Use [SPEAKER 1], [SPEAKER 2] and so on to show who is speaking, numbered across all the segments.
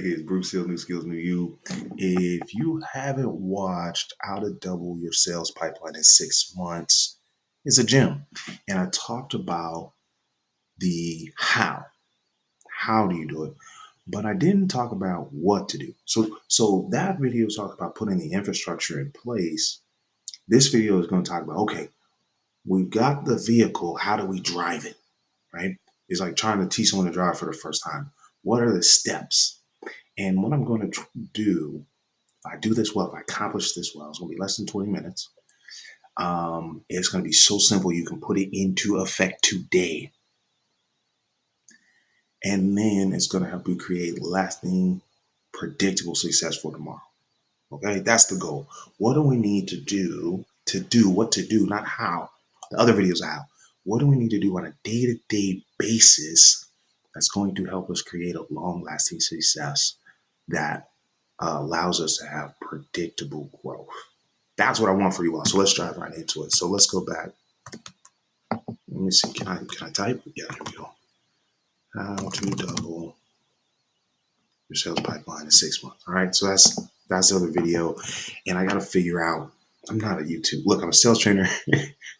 [SPEAKER 1] It's Bruce Hill, New Skills, New You. If you haven't watched How to Double Your Sales Pipeline in 6 months, it's a gem. And I talked about the how. How do you do it? But I didn't talk about what to do. So that video talked about putting the infrastructure in place. This video is going to talk about, okay, we've got the vehicle. How do we drive it? Right? It's like trying to teach someone to drive for the first time. What are the steps? And what I'm going to do, if I do this well, if I accomplish this well, it's going to be less than 20 minutes. It's going to be so simple you can put it into effect today. And then it's going to help you create lasting, predictable success for tomorrow. Okay, that's the goal. What do we need to do, what to do, not how. The other videos are how. What do we need to do on a day-to-day basis that's going to help us create a long-lasting success that allows us to have predictable growth? That's what I want for you all. So let's dive right into it. So let's go back. Let me see. Can I type? Yeah, here we go. How to double your sales pipeline in 6 months. All right. So that's the other video. And I got to figure out, I'm not a YouTube. Look, I'm a sales trainer,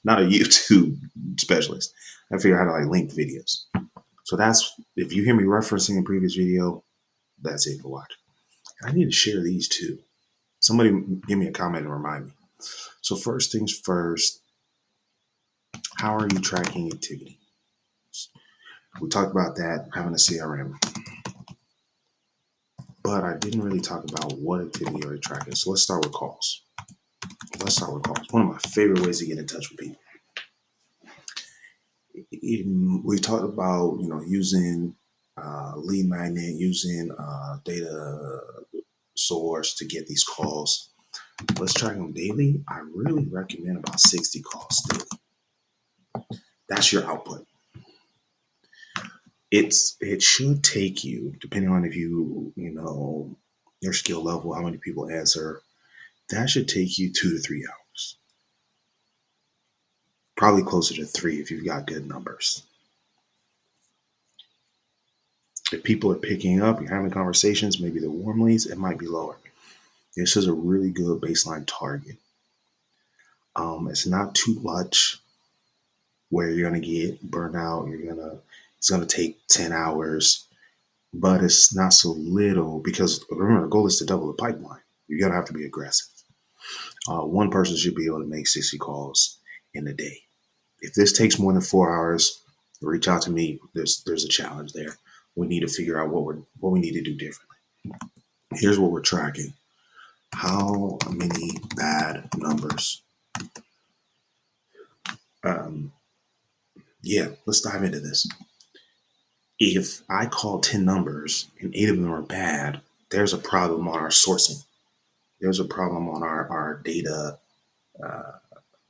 [SPEAKER 1] not a YouTube specialist. I figure out how to like link videos. So that's, if you hear me referencing a previous video, that's it for watch. I need to share these too. Somebody give me a comment and remind me. So first things first, how are you tracking activity? We talked about that, having a CRM. But I didn't really talk about what activity are you tracking. So let's start with calls. One of my favorite ways to get in touch with people. We talked about, using lead magnet, using data source to get these calls. Let's track them daily. I really recommend about 60 calls daily. That's your output. It should take you, depending on if your skill level, how many people answer, that should take you 2 to 3 hours. Probably closer to 3 if you've got good numbers. If people are picking up, you're having conversations, maybe the warm leads, it might be lower. This is a really good baseline target. It's not too much where you're gonna get burned out. It's gonna take 10 hours, but it's not so little because remember the goal is to double the pipeline. You're gonna have to be aggressive. One person should be able to make 60 calls in a day. If this takes more than 4 hours, reach out to me. There's a challenge there. We need to figure out what we need to do differently. Here's what we're tracking. How many bad numbers? Let's dive into this. If I call 10 numbers and 8 of them are bad, there's a problem on our sourcing. There's a problem on our data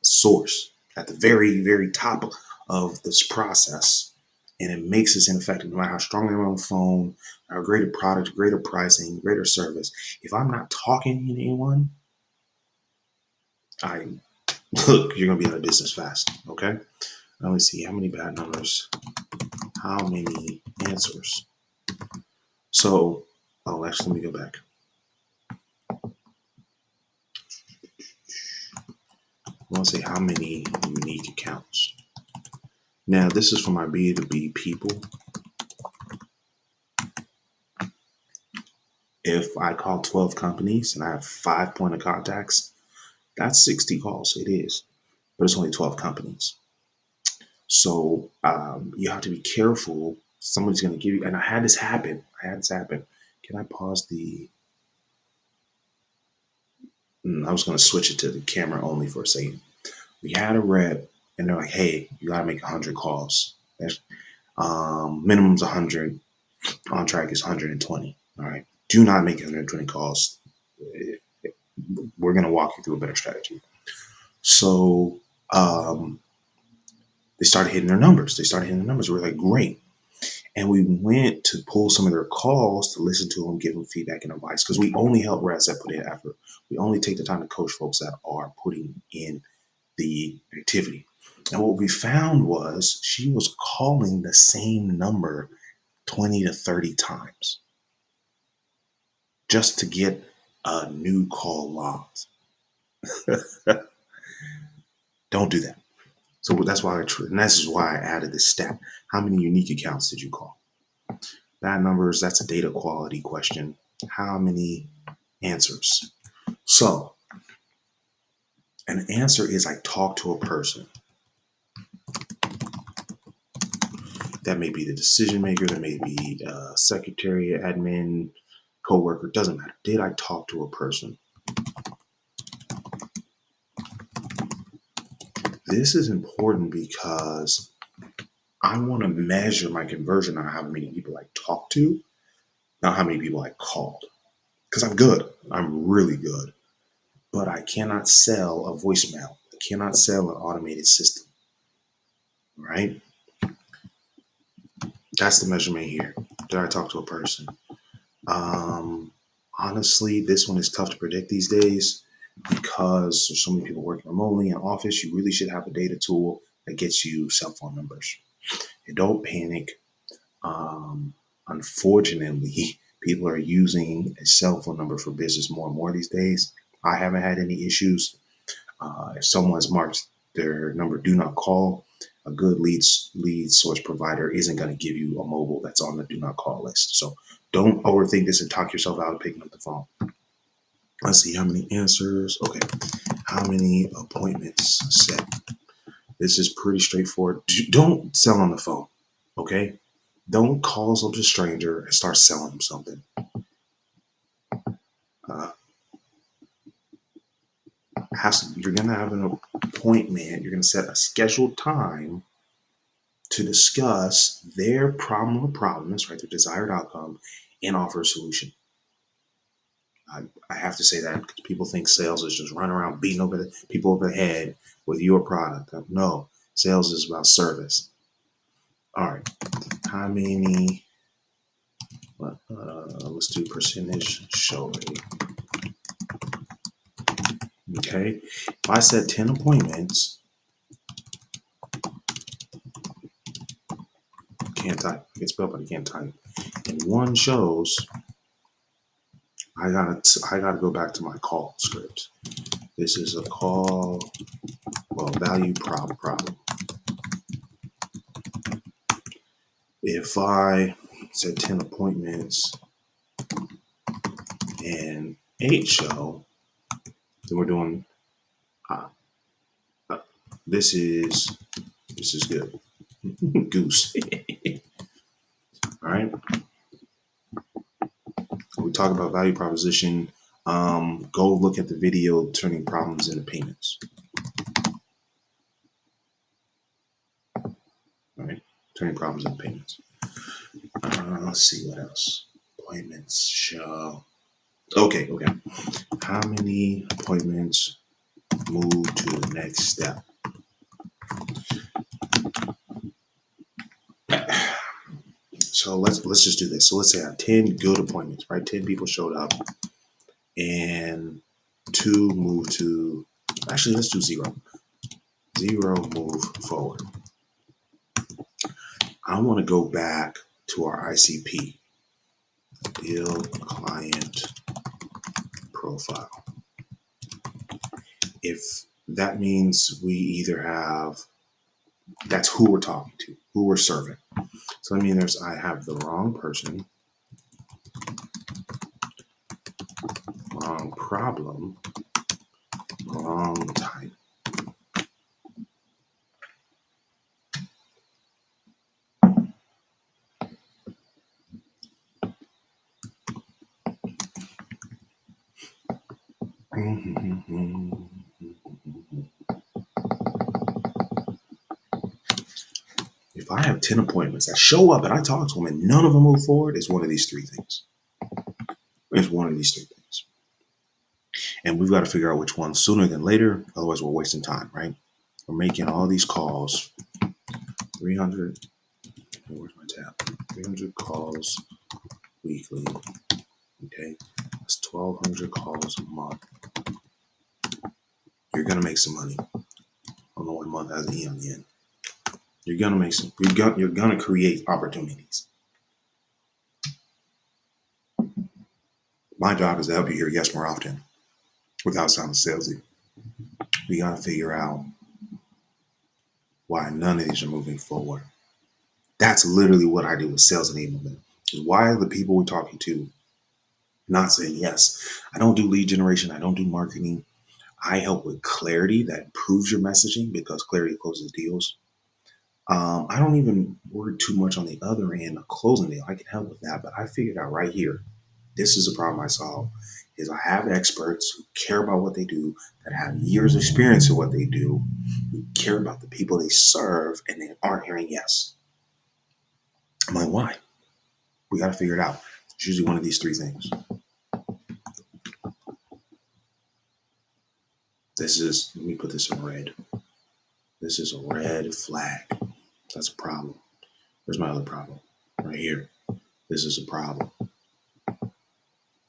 [SPEAKER 1] source at the very, very top of this process. And it makes us ineffective no matter how strong they're on the phone, our greater product, greater pricing, greater service. If I'm not talking to anyone, you're gonna be out of business fast. Okay. Now let's see how many bad numbers, how many answers. So, actually, let me go back. I want to say how many unique accounts. Now, this is for my B2B people. If I call 12 companies and I have 5 point of contacts, that's 60 calls. It is, but it's only 12 companies. So you have to be careful. Somebody's going to give you, and I had this happen. Can I pause the? I was going to switch it to the camera only for a second. We had a rep, and they're like, "Hey, you got to make 100 calls. Minimum's 100. On track is 120. All right. Do not make 120 calls. We're going to walk you through a better strategy." So they started hitting their numbers. We're like, great. And we went to pull some of their calls to listen to them, give them feedback and advice, because we only help reps that put in effort. We only take the time to coach folks that are putting in the activity. And what we found was she was calling the same number 20 to 30 times. just to get a new call logged. Don't do that. So that's why and this is why I added this stat. How many unique accounts did you call? Bad numbers, that's a data quality question. How many answers? So an answer is I talked to a person. That may be the decision maker, that may be secretary, admin, coworker, doesn't matter. Did I talk to a person? This is important because I want to measure my conversion on how many people I talked to, not how many people I called. Because I'm good. I'm really good. But I cannot sell a voicemail. I cannot sell an automated system. Right? That's the measurement here. Did I talk to a person? Honestly, this one is tough to predict these days because there's so many people working remotely in office. You really should have a data tool that gets you cell phone numbers. And don't panic. Unfortunately, people are using a cell phone number for business more and more these days. I haven't had any issues. If someone's marked their number do not call, a good lead source provider isn't going to give you a mobile that's on the do not call list. So don't overthink this and talk yourself out of picking up the phone. Let's see how many answers. Okay, how many appointments set? This is pretty straightforward. Don't sell on the phone, okay? Don't call up to a stranger and start selling them something. You're going to have an appointment. You're going to set a scheduled time to discuss their problem or problems, right? Their desired outcome, and offer a solution. I have to say that because people think sales is just running around beating people over the head with your product. No, sales is about service. All right, how many? Let's do percentage show rate. Okay, if I set 10 appointments, can't type. I can spell, but I can't type. And one shows. I gotta go back to my call script. This is a call, value problem. If I said 10 appointments and 8 show, then we're doing, this is good. Goose. All right. We talk about value proposition. Go look at the video, turning problems into payments. All right. Turning problems into payments. Let's see what else. Appointments show. Okay. How many appointments move to the next step? So let's just do this. So let's say I have 10 good appointments, right? 10 people showed up and 2 move to, actually let's do 0. 0 move forward. I want to go back to our ICP, ideal client profile. If that means we either have, that's who we're talking to, who we're serving. So that means I have the wrong person, wrong problem, wrong type. If I have 10 appointments, I show up and I talk to them and none of them move forward, it's one of these 3 things. It's one of these 3 things. And we've got to figure out which one sooner than later, otherwise we're wasting time, right? We're making all these calls, 300, where's my tab? 300 calls weekly, okay? That's 1,200 calls a month. You're gonna make some money. I don't know what month has an E on the end. You're gonna make some, you're gonna create opportunities. My job is to help you hear yes more often without sounding salesy. We got to figure out why none of these are moving forward. That's literally what I do with sales enablement. Why are the people we're talking to not saying yes? I don't do lead generation. I don't do marketing. I help with clarity that improves your messaging because clarity closes deals. I don't even worry too much on the other end of closing deal. I can help with that, but I figured out right here, this is a problem I solve, is I have experts who care about what they do, that have years of experience in what they do, who care about the people they serve, and they aren't hearing yes. I'm like, why? We got to figure it out. It's usually one of these three things. Let me put this in red. This is a red flag. That's a problem. Where's my other problem? Right here. This is a problem.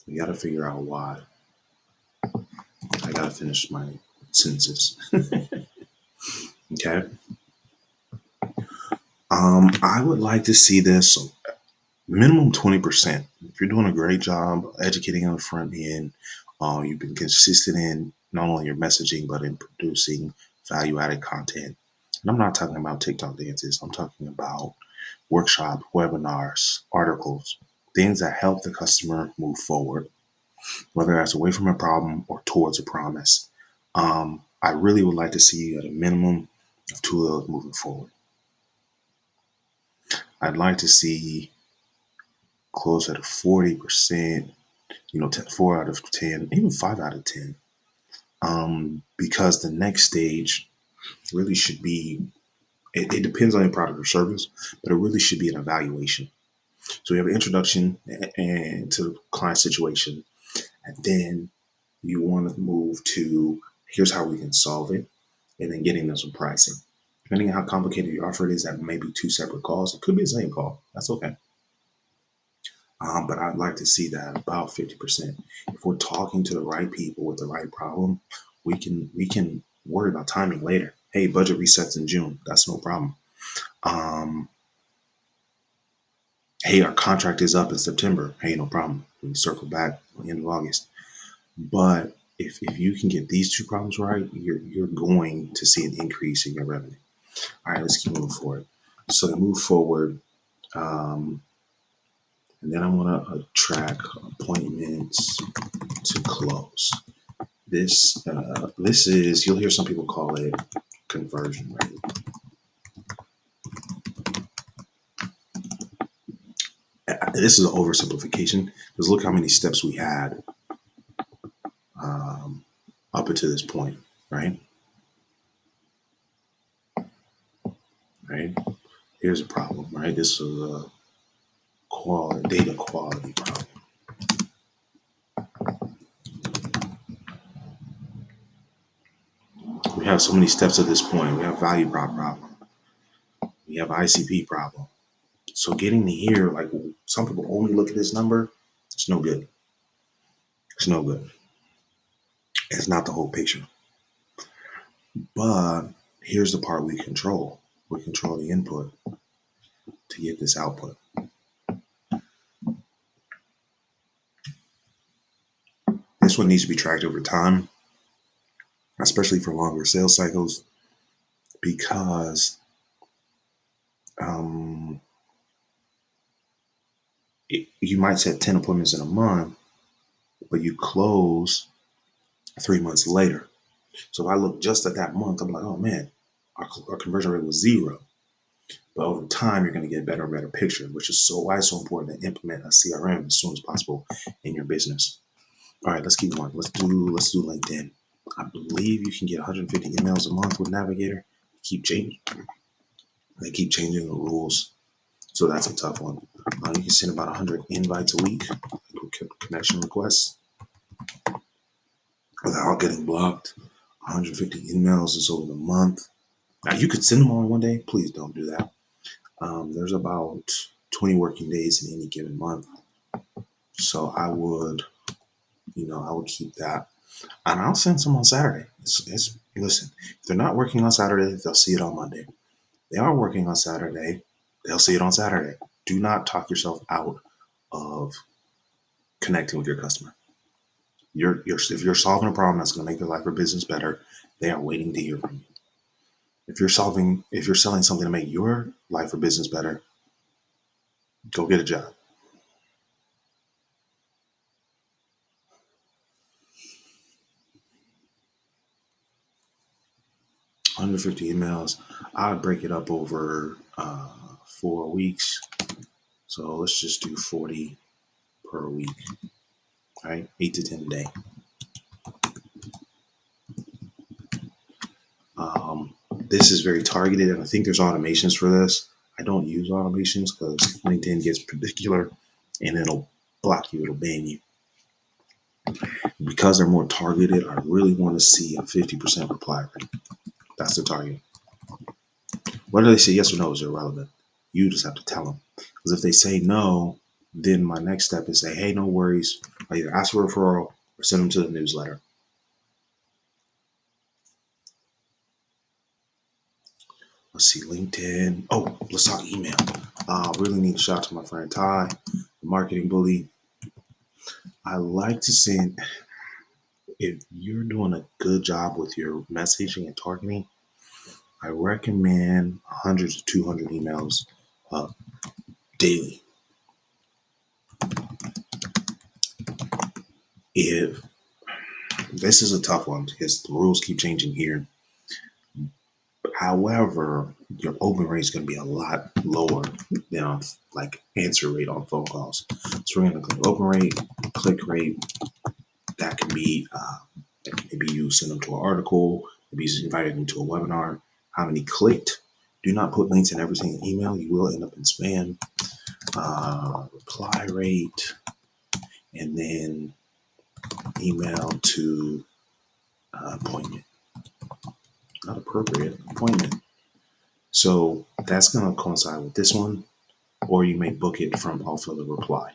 [SPEAKER 1] We got to figure out why. I got to finish my sentences. Okay. I would like to see this minimum 20%. If you're doing a great job educating on the front end, you've been consistent in not only your messaging, but in producing value added content. And I'm not talking about TikTok dances. I'm talking about workshop, webinars, articles, things that help the customer move forward, whether that's away from a problem or towards a promise. I really would like to see you at a minimum of 2 of those moving forward. I'd like to see closer to 40%, 4 out of 10, even 5 out of 10. Because the next stage really should be, it depends on your product or service, but it really should be an evaluation. So we have an introduction and to the client situation, and then you want to move to here's how we can solve it, and then getting them some pricing. Depending on how complicated your offer is, that may be 2 separate calls. It could be the same call. That's okay. But I'd like to see that about 50%. If we're talking to the right people with the right problem, we can worry about timing later. Hey, budget resets in June. That's no problem. Hey, our contract is up in September. Hey, no problem. We can circle back at the end of August. But if you can get these 2 problems right, you're going to see an increase in your revenue. All right, let's keep moving forward. So to move forward, and then I want to track appointments to close. This is, you'll hear some people call it conversion rate. This is an oversimplification because look how many steps we had up until this point, right? Right. Here's a problem, right? This is a data quality problem. We have so many steps at this point. We have value prop problem. We have ICP problem. So getting to here, like some people only look at this number, it's no good. It's no good. It's not the whole picture. But here's the part we control. We control the input to get this output. This one needs to be tracked over time, especially for longer sales cycles, because you might set 10 appointments in a month, but you close 3 months later. So if I look just at that month, I'm like, oh man, our conversion rate was 0. But over time, you're going to get a better and better picture, which is why it's so important to implement a CRM as soon as possible in your business. All right, let's keep going. Let's do LinkedIn. I believe you can get 150 emails a month with Navigator. They keep changing the rules, so that's a tough one. You can send about 100 invites a week, connection requests, without getting blocked. 150 emails is over the month. Now you could send them all in one day. Please don't do that. There's about 20 working days in any given month, so I would keep that. And I'll send some on Saturday. Listen, if they're not working on Saturday, they'll see it on Monday. They are working on Saturday, they'll see it on Saturday. Do not talk yourself out of connecting with your customer. If you're solving a problem that's going to make their life or business better, they are waiting to hear from you. If you're selling something to make your life or business better, go get a job. Under 50 emails, I would break it up over 4 weeks. So let's just do 40 per week, right? 8 to 10 a day. This is very targeted, and I think there's automations for this. I don't use automations because LinkedIn gets particular and it'll block you, it'll ban you. Because they're more targeted, I really want to see a 50% reply rate. That's the target. Whether they say yes or no is irrelevant. You just have to tell them. Because if they say no, then my next step is say, hey, no worries. I either ask for a referral or send them to the newsletter. Let's see, LinkedIn. Oh, let's talk email. Really need to shout out to my friend Ty, the marketing bully. I like to send, if you're doing a good job with your messaging and targeting, I recommend 100 to 200 emails daily. If this is a tough one because the rules keep changing here. However, your open rate is going to be a lot lower than like answer rate on phone calls. So we're going to click open rate, click rate. That can be maybe you send them to an article, maybe you invited them to a webinar. How many clicked? Do not put links in every single email. You will end up in spam. Reply rate, and then email to appointment. Not appropriate, appointment. So that's going to coincide with this one, or you may book it from off of the reply.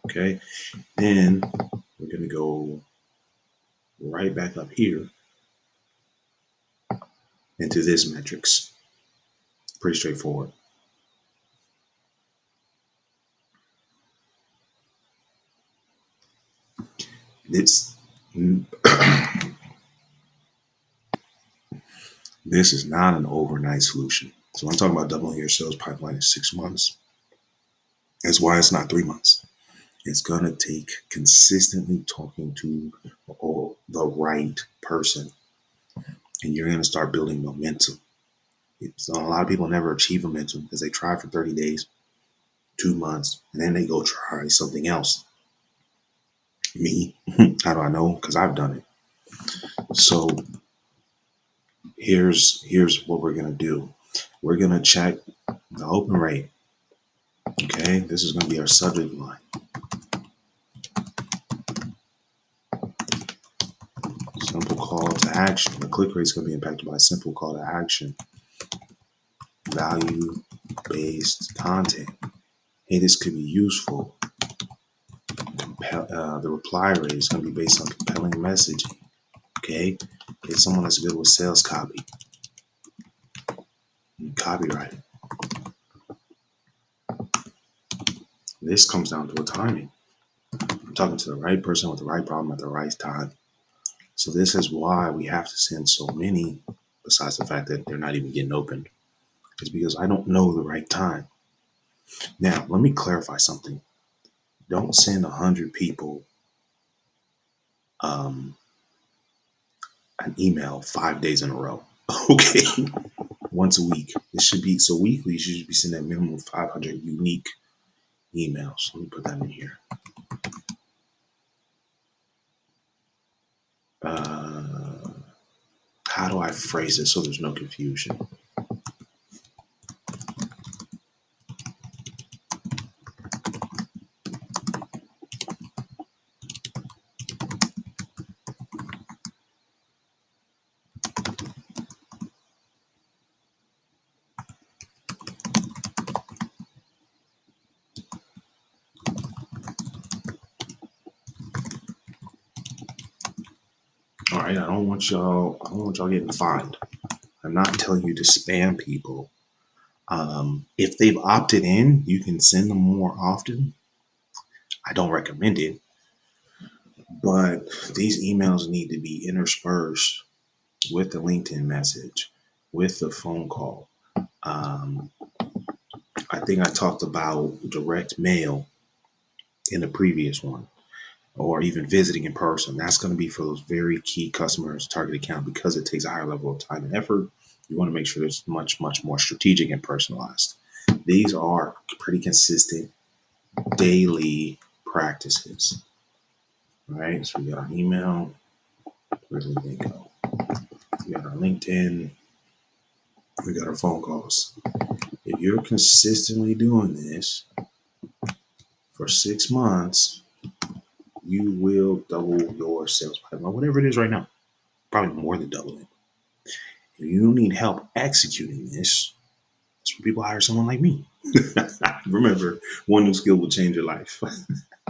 [SPEAKER 1] Okay, then we're going to go right back up here into this metrics. Pretty straightforward. This this is not an overnight solution. So I'm talking about doubling your sales pipeline in 6 months. That's why it's not 3 months. It's going to take consistently talking to the right person, and you're going to start building momentum. So a lot of people never achieve momentum because they try for 30 days, 2 months, and then they go try something else. Me, how do I know? Because I've done it. So here's what we're going to do. We're going to check the open rate. Okay, this is going to be our subject line. Simple call to action. The click rate is going to be impacted by a simple call to action. Value-based content. Hey, this could be useful. The reply rate is going to be based on compelling messaging. Okay, get someone that's good with sales copy. Copyright. This comes down to a timing. I'm talking to the right person with the right problem at the right time. So this is why we have to send so many, besides the fact that they're not even getting opened. It's because I don't know the right time. Now, let me clarify something. Don't send 100 people an email 5 days in a row. Okay, once a week. It should be so weekly. You should be sending a minimum of 500 unique emails. Let me put that in here. How do I phrase it so there's no confusion? All right, I don't want y'all getting fined. I'm not telling you to spam people. If they've opted in, you can send them more often. I don't recommend it, But these emails need to be interspersed with the LinkedIn message, with the phone call. Um, I think I talked about direct mail in the previous one, or even visiting in person. That's going to be for those very key customers, target account, because it takes a higher level of time and effort. You want to make sure it's much, much more strategic and personalized. These are pretty consistent daily practices. All right. So we got our email. Where did they go? We got our LinkedIn. We got our phone calls. If you're consistently doing this for 6 months, you will double your sales pipeline, whatever it is right now. Probably more than double it. If you need help executing this, that's when people hire someone like me. Remember, one new skill will change your life.